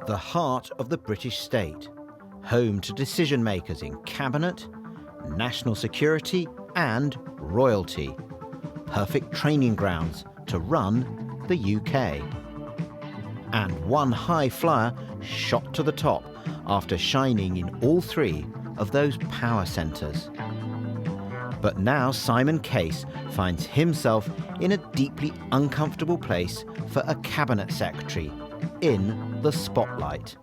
the heart of the British state, home to decision makers in cabinet, national security and royalty. Perfect training grounds to run the UK. And one high flyer shot to the top after shining in all three of those power centres. But now Simon Case finds himself in a deeply uncomfortable place for a cabinet secretary, in the spotlight.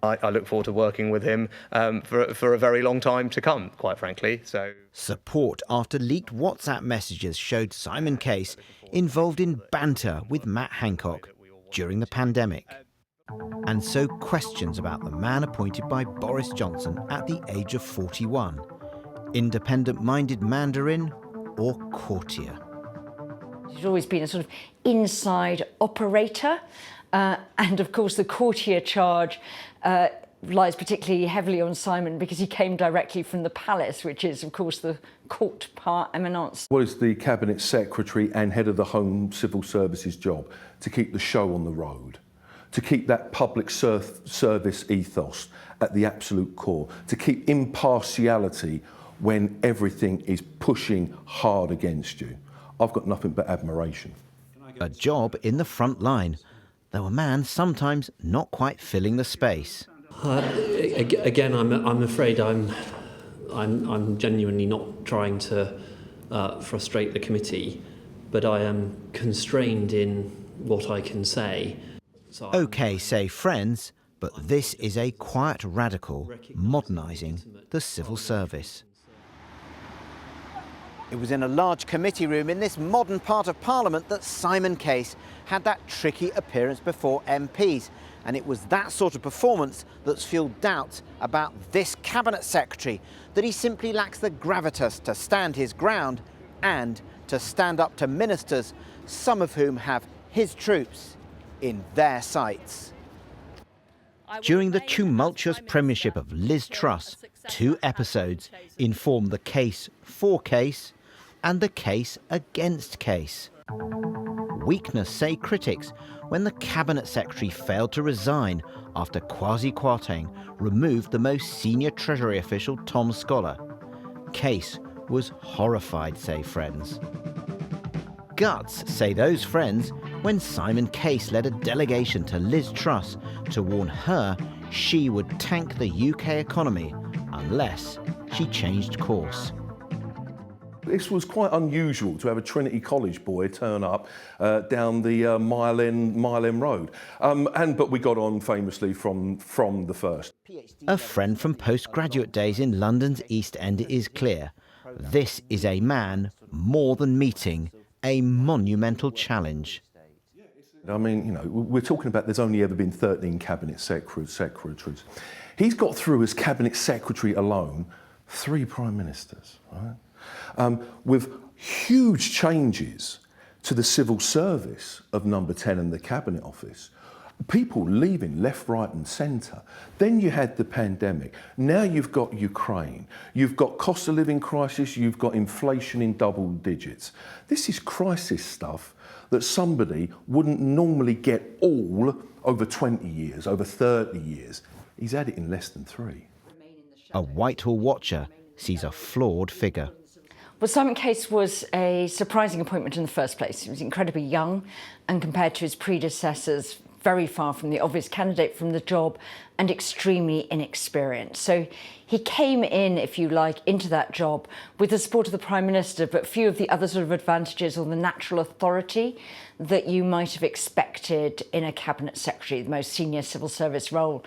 I look forward to working with him for a very long time to come, quite frankly. Support after leaked WhatsApp messages showed Simon Case involved in banter with Matt Hancock during the pandemic. And so questions about the man appointed by Boris Johnson at the age of 41. Independent-minded Mandarin or courtier? He's always been a sort of inside operator. And of course, the courtier charge lies particularly heavily on Simon because he came directly from the palace, which is, of course, the court par eminence. What is the Cabinet Secretary and head of the Home Civil Services job? To keep the show on the road, to keep that public service ethos at the absolute core, to keep impartiality when everything is pushing hard against you. I've got nothing but admiration. A job in the front line, though a man sometimes not quite filling the space. Again, I'm afraid I'm genuinely not trying to frustrate the committee, but I am constrained in what I can say. So OK, say friends, but this is a quiet radical modernising the civil service. It was in a large committee room in this modern part of Parliament that Simon Case had that tricky appearance before MPs. And it was that sort of performance that's fueled doubts about this cabinet secretary, that he simply lacks the gravitas to stand his ground and to stand up to ministers, some of whom have his troops in their sights. During the tumultuous premiership of Liz Truss, 2 episodes informed the case for Case and the case against Case. Weakness, say critics, when the cabinet secretary failed to resign after Kwasi Kwarteng removed the most senior Treasury official, Tom Scholar. Case was horrified, say friends. Guts, say those friends, when Simon Case led a delegation to Liz Truss to warn her she would tank the UK economy unless she changed course. This was quite unusual to have a Trinity College boy turn up down the Mile End Road. But we got on famously from the first. A friend from postgraduate days in London's East End is clear. This is a man more than meeting a monumental challenge. I mean, you know, we're talking about there's only ever been 13 cabinet secretaries. He's got through as cabinet secretary alone 3 prime ministers, right? With huge changes to the civil service of number 10 in the cabinet office. People leaving left, right and centre. Then you had the pandemic. Now you've got Ukraine. You've got cost of living crisis. You've got inflation in double digits. This is crisis stuff that somebody wouldn't normally get all over 20 years, over 30 years. He's had it in less than 3. A Whitehall watcher sees a flawed figure. Well, Simon Case was a surprising appointment in the first place. He was incredibly young and, compared to his predecessors, very far from the obvious candidate from the job and extremely inexperienced. So he came in, if you like, into that job with the support of the Prime Minister, but few of the other sort of advantages or the natural authority that you might have expected in a cabinet secretary, the most senior civil service role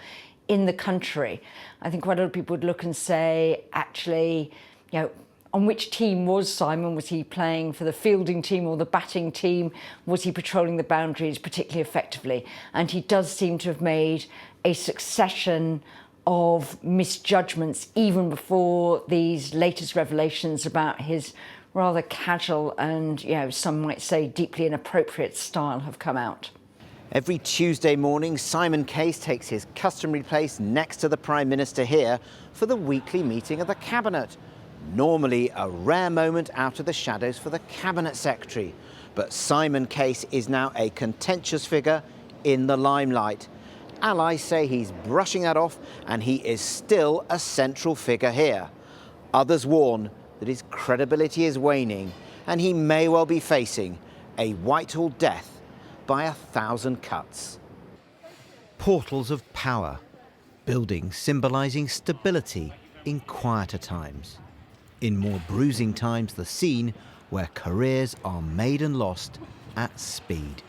in the country. I think quite a lot of people would look and say, actually, you know, on which team was Simon? Was he playing for the fielding team or the batting team? Was he patrolling the boundaries particularly effectively? And he does seem to have made a succession of misjudgments even before these latest revelations about his rather casual and, you know, some might say deeply inappropriate style have come out. Every Tuesday morning, Simon Case takes his customary place next to the Prime Minister here for the weekly meeting of the Cabinet. Normally a rare moment out of the shadows for the Cabinet Secretary. But Simon Case is now a contentious figure in the limelight. allies say he's brushing that off and he is still a central figure here. Others warn that his credibility is waning and he may well be facing a Whitehall death by 1,000 cuts. Portals of power, buildings symbolising stability in quieter times. In more bruising times, the scene where careers are made and lost at speed.